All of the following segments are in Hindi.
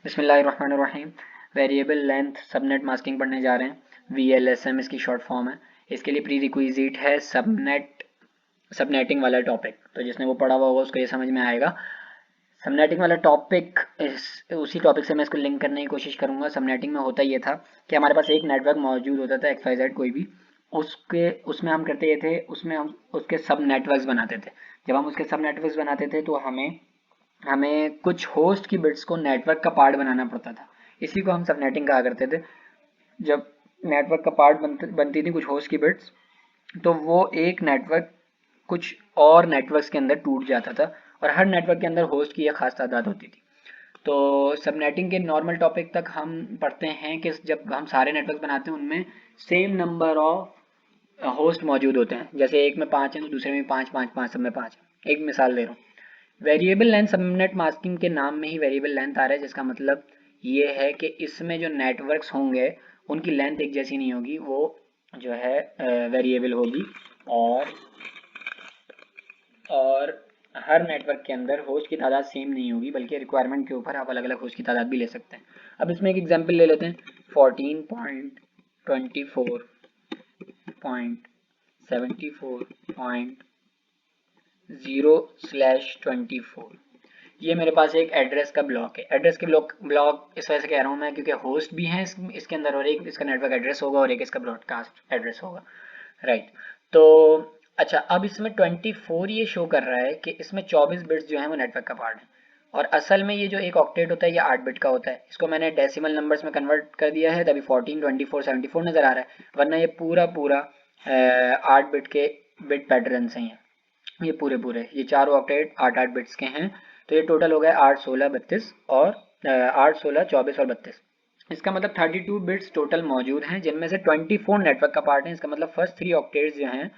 बिस्मिल्लाहिर्रहमानिर्रहीम। वेरिएबल लेंथ सबनेट मास्किंग पढ़ने जा रहे हैं। VLSM इसकी शॉर्ट फॉर्म है। इसके लिए प्री रिक्विजिट है सबनेटिंग वाला टॉपिक। तो जिसने वो पढ़ा हुआ होगा उसको ये समझ में आएगा। सबनेटिंग वाला टॉपिक उसी टॉपिक से मैं इसको लिंक करने की कोशिश करूंगा। सबनेटिंग में होता ये था कि हमारे पास एक नेटवर्क मौजूद होता था, XYZ कोई भी। उसके उसमें हम करते ये थे, उसमें हम उसके सब नेटवर्क्स बनाते थे। जब हम उसके सब नेटवर्क्स बनाते थे तो हमें हमें कुछ होस्ट की बिट्स को नेटवर्क का पार्ट बनाना पड़ता था। इसी को हम सबनेटिंग कहा करते थे। जब नेटवर्क का पार्ट बनती थी कुछ होस्ट की बिट्स, तो वो एक नेटवर्क कुछ और नेटवर्क्स के अंदर टूट जाता था और हर नेटवर्क के अंदर होस्ट की एक खास तादाद होती थी। तो सबनेटिंग के नॉर्मल टॉपिक तक हम पढ़ते हैं कि जब हम सारे नेटवर्क बनाते हैं उनमें सेम नंबर ऑफ होस्ट मौजूद होते हैं। जैसे एक में 5 है तो दूसरे में 5 5 5 सब में 5 है। एक मिसाल दे रहा हूँ। वेरिएबल लेंथ सबनेट मास्किंग के नाम में ही वेरिएबल लेंथ आ रहा है, जिसका मतलब ये है कि इसमें जो नेटवर्क्स होंगे उनकी लेंथ एक जैसी नहीं होगी, वो जो है वेरिएबल होगी। और और हर नेटवर्क के अंदर होस्ट की तादाद सेम नहीं होगी, बल्कि रिक्वायरमेंट के ऊपर आप अलग अलग होस्ट की तादाद भी ले सकते हैं। अब इसमें एक एग्जांपल ले लेते हैं। 14.24.74.0/24 ये मेरे पास एक एड्रेस का ब्लॉक है। एड्रेस के ब्लॉक इस वजह से कह रहा हूँ मैं क्योंकि होस्ट भी हैं इसके अंदर, और एक इसका नेटवर्क एड्रेस होगा और एक इसका ब्रॉडकास्ट एड्रेस होगा। राइट। तो अच्छा, अब इसमें 24 ये शो कर रहा है कि इसमें 24 बिट्स जो है वो नेटवर्क का पार्ट है। और असल में ये जो एक ऑक्टेट होता है ये 8 बिट का होता है। इसको मैंने डेसिमल नंबर्स में कन्वर्ट कर दिया है, तभी 14 24 74 नजर आ रहा है, वरना ये पूरा पूरा 8 बिट के बिट पैटर्न हैं। ये पूरे पूरे ये चारों ऑक्टेट 8 8 बिट्स के हैं। तो ये टोटल हो गया 8 16 32 और 8 16 24 और 32। इसका मतलब 32 बिट्स टोटल मौजूद हैं, जिनमें से 24 नेटवर्क का पार्ट है। इसका मतलब फर्स्ट 3 ऑक्टेट्स जो हैं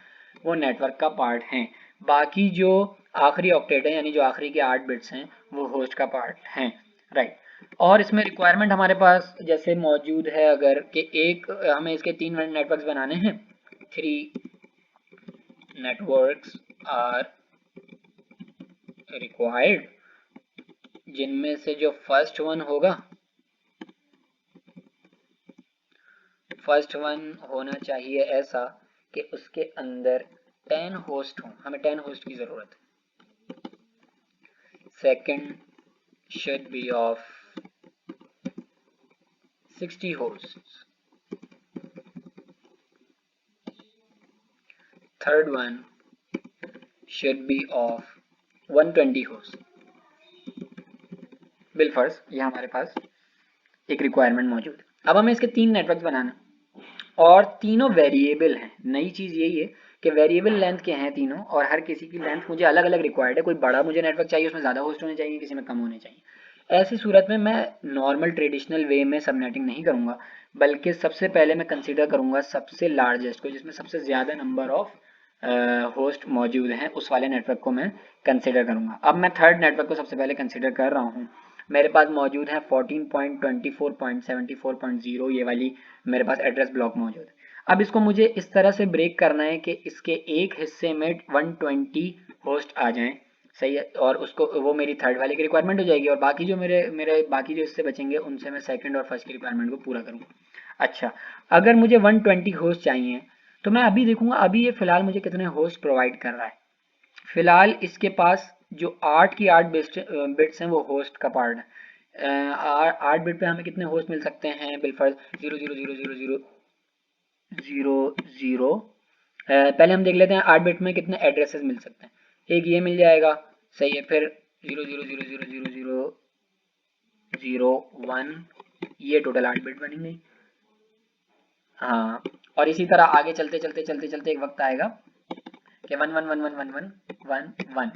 वो नेटवर्क का पार्ट हैं। बाकी जो आखिरी ऑक्टेट है यानी जो आखिरी के 8 बिट्स हैं वो होस्ट का पार्ट हैं। राइट। और इसमें रिक्वायरमेंट हमारे पास जैसे मौजूद है, अगर कि एक हमें इसके 3 नेटवर्क्स बनाने हैं। 3 नेटवर्क्स आर रिक्वायर्ड, जिनमें से जो फर्स्ट वन होना चाहिए ऐसा कि उसके अंदर 10 होस्ट हों। हमें 10 होस्ट की जरूरत है। Second should be of 60 host. Third one should be of 120 host. बिलफर्ज ये हमारे पास एक रिक्वायरमेंट मौजूद है। अब हमें इसके 3 नेटवर्क बनाना और तीनों वेरिएबल हैं। नई चीज़ यही है कि वेरिएबल लेंथ के हैं तीनों, और हर किसी की लेंथ मुझे अलग अलग रिक्वायर्ड है। कोई बड़ा मुझे नेटवर्क चाहिए, उसमें ज़्यादा होस्ट होने चाहिए, किसी में कम होने चाहिए। ऐसी सूरत में मैं नॉर्मल ट्रेडिशनल वे में सबनेटिंग नहीं करूँगा, बल्कि सबसे पहले मैं कंसिडर करूँगा सबसे लार्जेस्ट को, जिसमें सबसे ज़्यादा नंबर ऑफ होस्ट मौजूद हैं, उस वाले नेटवर्क को मैं कंसिडर करूँगा। अब मैं थर्ड नेटवर्क को सबसे पहले कंसिडर कर रहा हूँ। मेरे पास मौजूद है 14.24.74.0, ये वाली मेरे पास एड्रेस ब्लॉक मौजूद है। अब इसको मुझे इस तरह से ब्रेक करना है कि इसके एक हिस्से में 120 होस्ट आ जाएं। सही है, और उसको वो मेरी थर्ड वाले की रिक्वायरमेंट हो जाएगी, और बाकी जो मेरे मेरे बाकी जो हिस्से बचेंगे उनसे मैं सेकंड और फर्स्ट की रिक्वायरमेंट को पूरा करूँगा। अच्छा, अगर मुझे 120 होस्ट चाहिए तो मैं अभी देखूंगा अभी ये फिलहाल मुझे कितने होस्ट प्रोवाइड कर रहा है। फिलहाल इसके पास जो 8 की 8 बिट्स हैं वो होस्ट का पार्ट है। 8 बिट पे हमें कितने होस्ट मिल सकते हैं? बिलफर्ज 0 0 0 0 0 0 पहले हम देख लेते हैं 8 बिट में कितने एड्रेसेस मिल सकते हैं। एक ये मिल जाएगा, सही है। फिर 0 0 0 0 0 0 1, ये टोटल 8 बिट बनी गई। हाँ, और इसी तरह आगे चलते चलते चलते चलते एक वक्त आएगा कि 1 1 1 1 1 1 1,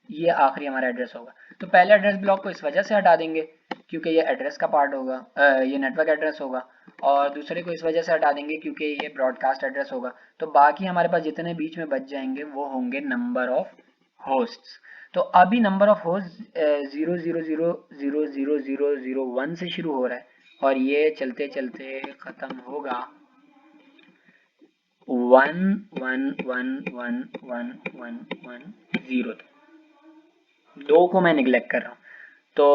ये आखिरी हमारा एड्रेस होगा। तो पहले एड्रेस ब्लॉक को इस वजह से हटा देंगे क्योंकि ये एड्रेस का पार्ट होगा, ये नेटवर्क एड्रेस होगा। और दूसरे को इस वजह से हटा देंगे क्योंकि ये ब्रॉडकास्ट एड्रेस होगा। तो बाकी हमारे पास जितने बीच में बच जाएंगे वो होंगे नंबर ऑफ होस्ट्स। तो अभी नंबर ऑफ होस्ट 0 0 0 0 0 0 0 1 से शुरू हो रहा है और ये चलते चलते खत्म होगा 1 1 1 1 1 1 0। 2 को मैं निगलेक्ट कर रहा हूँ। तो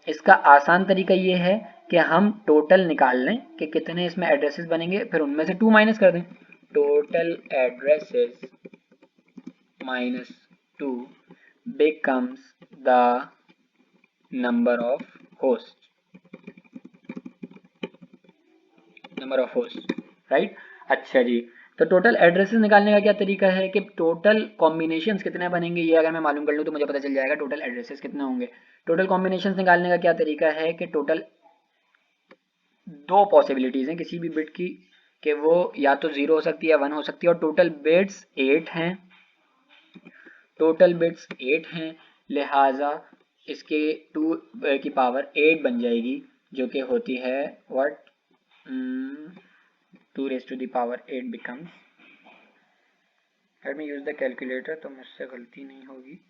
इसका आसान तरीका ये है कि हम टोटल निकाल लें कि कितने इसमें एड्रेसेस बनेंगे, फिर उनमें से 2 माइनस कर दें। Total addresses minus 2 becomes the number of hosts, right. अच्छा जी, तो टोटल एड्रेसेस निकालने का क्या तरीका है कि टोटल कॉम्बिनेशंस कितने बनेंगे ये अगर मैं मालूम कर लूँ तो मुझे पता चल जाएगा टोटल एड्रेसेस कितने होंगे। टोटल कॉम्बिनेशंस निकालने का क्या तरीका है कि टोटल 2 पॉसिबिलिटीज हैं किसी भी बिट की, कि वो या तो 0 हो सकती है या 1 हो सकती है, और टोटल बिट्स 8 हैं, टोटल बिट्स 8 हैं, लिहाजा इसके 2 की पावर 8 बन जाएगी, जो कि होती है what 2 raised to the power 8 becomes, let me use the calculator तो मुझसे गलती नहीं होगी।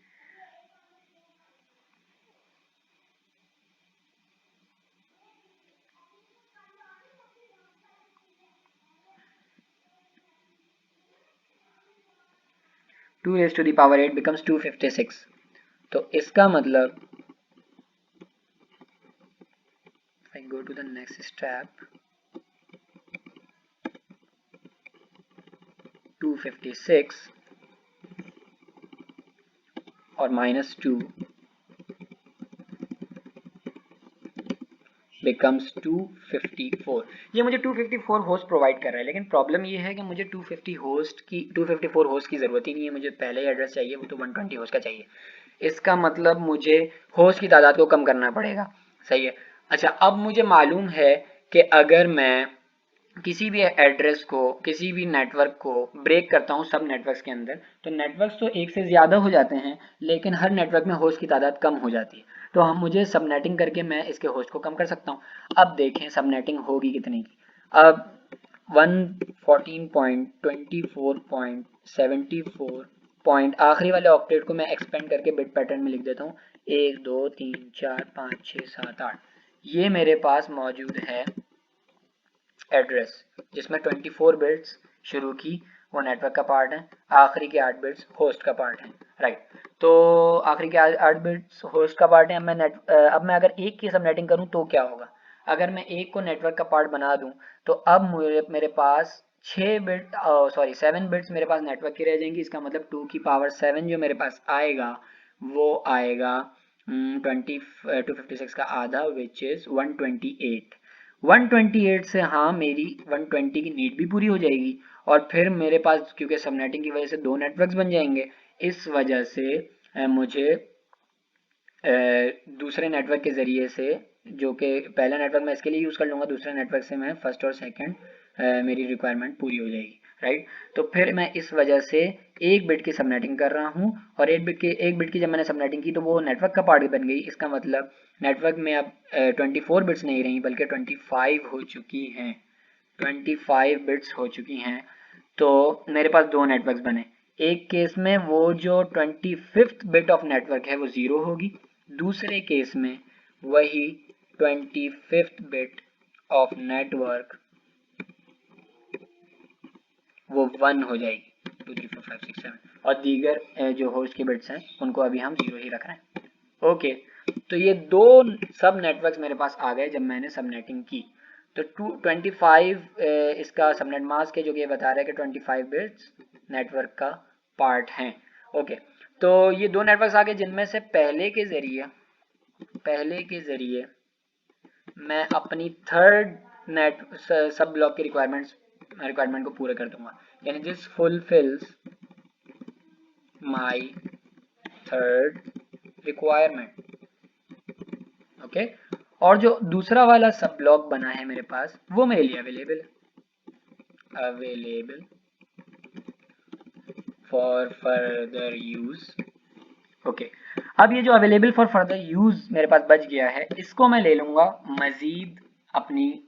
Two raise to the power 8 becomes 256। तो इसका मतलब I go to the next step, 256 और -2 becomes 254। ये मुझे 254 होस्ट प्रोवाइड कर रहा है, लेकिन प्रॉब्लम ये है कि मुझे 254 होस्ट की ज़रूरत ही नहीं है, मुझे पहले ही एड्रेस चाहिए, वो तो 120 होस्ट का चाहिए। इसका मतलब मुझे होस्ट की तादाद को कम करना पड़ेगा, सही है। अच्छा, अब मुझे मालूम है कि अगर मैं किसी भी एड्रेस को, किसी भी नेटवर्क को ब्रेक करता हूँ सब नेटवर्क्स के अंदर, तो नेटवर्क्स तो एक से ज़्यादा हो जाते हैं, लेकिन हर नेटवर्क में होस्ट की तादाद कम हो जाती है। तो हम मुझे सबनेटिंग करके मैं इसके होस्ट को कम कर सकता हूँ। अब देखें सबनेटिंग होगी कितने की। अब 114.24.74 पॉइंट आखिरी वाले ऑक्टेट को मैं एक्सपेंड करके बिट पैटर्न में लिख देता हूँ 1 2 3 4 5 6 7 8। ये मेरे पास मौजूद है एड्रेस, जिसमें 24 बिट्स शुरू की वो नेटवर्क का पार्ट है, आखिरी के 8 बिट्स होस्ट का पार्ट है, राइट। तो आखिरी के 8 बिट्स होस्ट का पार्ट है। अब मैं अगर एक की सबनेटिंग करूं तो क्या होगा, अगर मैं एक को नेटवर्क का पार्ट बना दूं तो अब मेरे पास 7 बिट्स मेरे पास नेटवर्क की रह जाएंगी। इसका मतलब 2 की पावर 7 जो मेरे पास आएगा वो आएगा 256 का आधा, विच इज 128। 128 से हाँ मेरी 120 की नीड भी पूरी हो जाएगी, और फिर मेरे पास क्योंकि सबनेटिंग की वजह से 2 नेटवर्क्स बन जाएंगे, इस वजह से मुझे दूसरे नेटवर्क के ज़रिए से, जो कि पहला नेटवर्क मैं इसके लिए यूज़ कर लूँगा, दूसरे नेटवर्क से मैं फर्स्ट और सेकंड मेरी रिक्वायरमेंट पूरी हो जाएगी, राइट। तो फिर मैं इस वजह से एक बिट की सबनेटिंग कर रहा हूँ, और एक बिट की जब मैंने सबनेटिंग की तो वो नेटवर्क का पार्ट बन गई। इसका मतलब नेटवर्क में अब 24 बिट्स नहीं रही बल्कि 25 हो चुकी हैं, 25 बिट्स हो चुकी हैं। तो मेरे पास 2 नेटवर्क्स बने। एक केस में वो जो 25th बिट ऑफ नेटवर्क है वो 0 होगी, दूसरे केस में वही 25th बिट ऑफ नेटवर्क वो 1 हो जाएगी, 2 3 4 5 6 7, और दीगर जो होस्ट के बिट्स हैं उनको अभी हम 0 ही रख रहे हैं। ओके, तो ये 2 सब नेटवर्क्स मेरे पास आ गए जब मैंने सबनेटिंग की। तो 25 इसका सबनेट मास्क है, जो कि ये बता रहा है कि 25 बिट्स नेटवर्क का पार्ट हैं। ओके, तो ये 2 नेटवर्क्स आ गए जिनमें से पहले के ज़रिए मैं अपनी थर्ड नेट सब ब्लॉक की रिक्वायरमेंट को पूरा कर दूंगा, यानी this fulfils my third requirement. Okay, और जो दूसरा वाला सब ब्लॉक बना है मेरे पास वो मेरे लिए available for further use. Okay, अब ये जो अवेलेबल फॉर फर्दर यूज मेरे पास बच गया है, इसको मैं ले लूंगा मजीद अपनी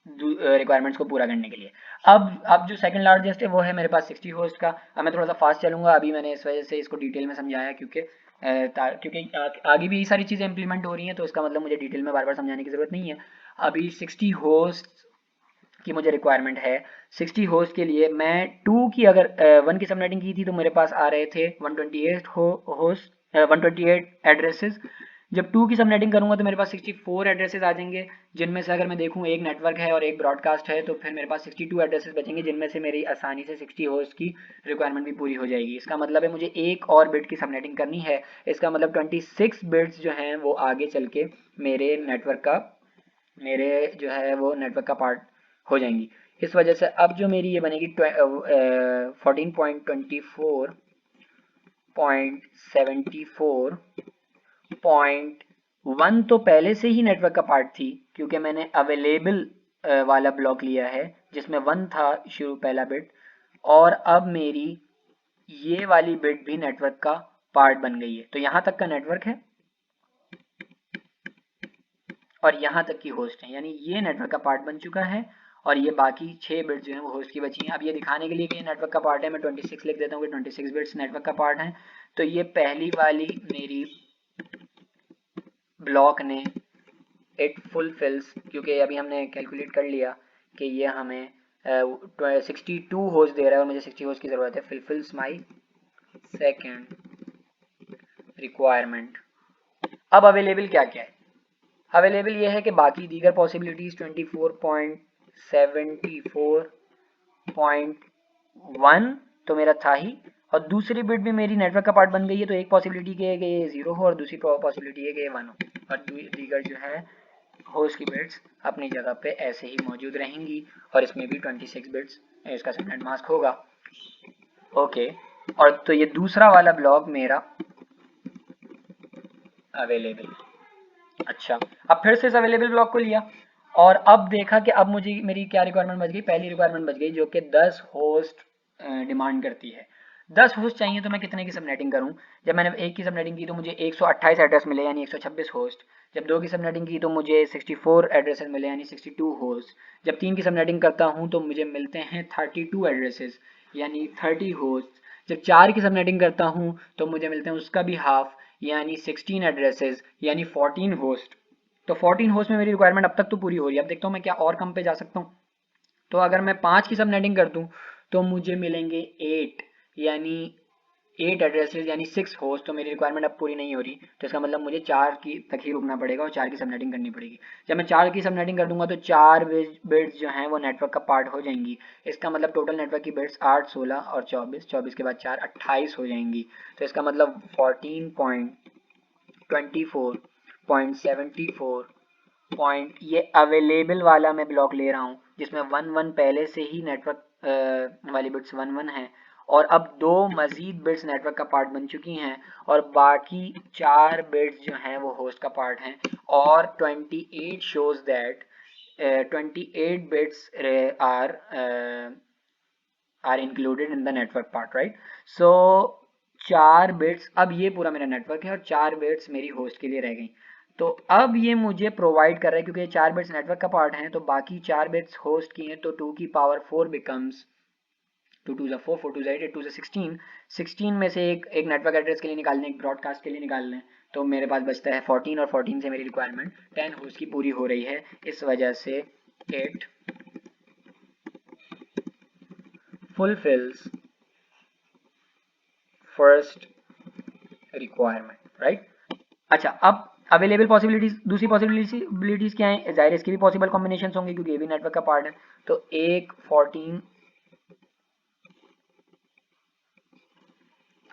रिक्वायरमेंट्स को पूरा करने के लिए। अब जो सेकंड लार्जेस्ट है वो है मेरे पास 60 होस्ट का। अब मैं थोड़ा सा फास्ट चलूंगा, अभी मैंने इस वजह से इसको डिटेल में समझाया क्योंकि आगे भी यही सारी चीज़ें इंप्लीमेंट हो रही हैं, तो इसका मतलब मुझे डिटेल में बार बार समझाने की ज़रूरत नहीं है। अभी 60 होस्ट की मुझे रिक्वायरमेंट है। 60 होस्ट के लिए मैं 2 की अगर 1 की सबनेटिंग की थी तो मेरे पास आ रहे थे 128 होस्ट 128 एड्रेसेस, जब 2 की सबनेटिंग करूंगा तो मेरे पास 64 एड्रेसेस आ जाएंगे, जिनमें से अगर मैं देखूं एक नेटवर्क है और एक ब्रॉडकास्ट है तो फिर मेरे पास 62 एड्रेसेस बचेंगे, जिनमें से मेरी आसानी से 60 होस्ट की रिक्वायरमेंट भी पूरी हो जाएगी। इसका मतलब है मुझे एक और बिट की सबनेटिंग करनी है। इसका मतलब 26 बिट्स जो हैं वो आगे चल के मेरे नेटवर्क का मेरे जो है वो नेटवर्क का पार्ट हो जाएंगी। इस वजह से अब जो मेरी ये बनेगी 14.24.74.1 तो पहले से ही नेटवर्क का पार्ट थी, क्योंकि मैंने अवेलेबल वाला ब्लॉक लिया है जिसमें 1 था शुरू पहला बिट, और अब मेरी ये वाली बिट भी नेटवर्क का पार्ट बन गई है। तो यहाँ तक का नेटवर्क है और यहाँ तक की होस्ट है, यानी ये नेटवर्क का पार्ट बन चुका है और ये बाकी 6 बिट्स जो हैं वो होस्ट की बची हैं। अब ये दिखाने के लिए कि ये नेटवर्क का पार्ट है, मैं 26 लिख देता हूँ कि 26 बिट्स नेटवर्क का पार्ट है। तो ये पहली वाली मेरी ब्लॉक ने इट फुलफिल्स, क्योंकि अभी हमने कैलकुलेट कर लिया कि ये हमें 62 होस्ट दे रहा है और मुझे 60 होस्ट की ज़रूरत है, फुलफिल्स माई सेकेंड रिक्वायरमेंट। अब अवेलेबल क्या क्या है? अवेलेबल ये है कि बाकी दीगर पॉसिबिलिटीज़ 24.74.1 तो मेरा था ही, और दूसरी बिट भी मेरी नेटवर्क का पार्ट बन गई है। तो एक पॉसिबिलिटी ये है कि ये 0 हो और दूसरी पॉसिबिलिटी है कि ये 1 हो, और दीगर जो है होस्ट की बिट्स अपनी जगह पे ऐसे ही मौजूद रहेंगी, और इसमें भी 26 बिट्स इसका सबनेट मास्क होगा। ओके, और तो ये दूसरा वाला ब्लॉक मेरा अवेलेबल। अच्छा, अब फिर से इस अवेलेबल ब्लॉक को लिया और अब देखा कि अब मुझे मेरी क्या रिक्वायरमेंट बच गई, पहली रिक्वायरमेंट बच गई जो कि 10 होस्ट डिमांड करती है। 10 होस्ट चाहिए तो मैं कितने की सबनेटिंग करूं? जब मैंने एक की सबनेटिंग की तो मुझे 128 एड्रेस मिले यानी 126 होस्ट। जब दो की सबनेटिंग की तो मुझे 64 एड्रेसेस मिले यानी 62 होस्ट। जब तीन की सबनेटिंग करता हूं तो मुझे मिलते हैं 32 एड्रेसेस यानी 30 होस्ट। जब चार की सबनेटिंग करता हूं तो मुझे मिलते हैं उसका भी हाफ यानी 16 एड्रेसेस यानी 14 होस्ट। तो 14 होस्ट में मेरी रिक्वायरमेंट अब तक तो पूरी हो रही है। अब देखता हूँ मैं क्या और कम पे जा सकता हूँ। तो अगर मैं 5 की सबनेटिंग कर दूँ तो मुझे मिलेंगे 8 यानी 8 एड्रेसेस यानी 6 होस्ट। तो मेरी रिक्वायरमेंट अब पूरी नहीं हो रही, तो इसका मतलब मुझे 4 की तक ही रुकना पड़ेगा और 4 की सबनेटिंग करनी पड़ेगी। जब मैं 4 की सबनेटिंग कर दूंगा तो 4 बिट्स जो हैं वो नेटवर्क का पार्ट हो जाएंगी। इसका मतलब टोटल नेटवर्क की बिट्स 8, 16 और 24, 24 के बाद 4 28 हो जाएंगी। तो इसका मतलब 14.24.74 पॉइंट ये अवेलेबल वाला मैं ब्लॉक ले रहा हूँ, जिसमें 1 1 पहले से ही नेटवर्क वाली बिट्स 1 1 है, और अब दो मजीद बिट्स नेटवर्क का पार्ट बन चुकी हैं और बाकी 4 बिट्स जो हैं वो होस्ट का पार्ट हैं। और 28 shows that 28 bits are included in the network part, right. So 4 bits, अब ये पूरा मेरा नेटवर्क है और 4 बिट्स मेरी होस्ट के लिए रह गई। तो अब ये मुझे प्रोवाइड कर रहा है, क्योंकि ये 4 बिट्स नेटवर्क का पार्ट हैं तो बाकी 4 बिट्स होस्ट की हैं, तो 2 की पावर 4 बिकम्स 2 2 4 4 2 8 8 2 16। 16 में से एक नेटवर्क एड्रेस के लिए निकालने, एक ब्रॉडकास्ट के लिए निकालने, तो मेरे पास बचता है 14 और 14 से मेरी रिक्वायरमेंट 10 होस्ट की पूरी हो रही है। इस वजह से 8 fulfills first requirement, right। अच्छा, अब अवेलेबल पॉसिबिलिटीज, दूसरी पॉसिबिलिटीज क्या है? जाहिर इसकी भी पॉसिबल कॉम्बिनेशन होंगे क्योंकि ये भी नेटवर्क का पार्ट है। तो एक 14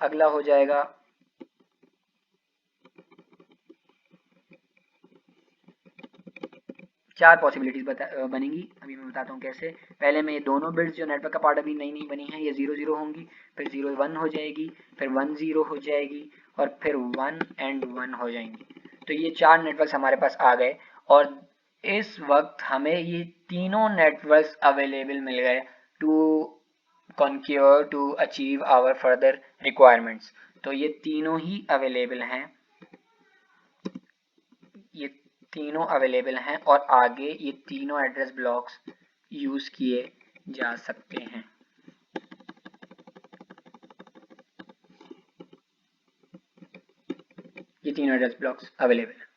अगला हो जाएगा 4 पॉसिबिलिटीज बनेंगी। अभी मैं बताता हूँ कैसे। पहले में ये दोनों बिट्स जो नेटवर्क का पार्ट अभी नई नई बनी है ये 0 0 होंगी, फिर 0 1 हो जाएगी, फिर 1 0 हो जाएगी और फिर 1 एंड 1 हो जाएंगी। तो ये 4 नेटवर्क्स हमारे पास आ गए और इस वक्त हमें ये तीनों नेटवर्क्स अवेलेबल मिल गए to conquer to achieve our further requirements. तो ये तीनों ही अवेलेबल हैं, ये तीनों अवेलेबल हैं और आगे ये तीनों एड्रेस ब्लॉक्स यूज किए जा सकते हैं। ये तीनों एड्रेस ब्लॉक्स अवेलेबल हैं।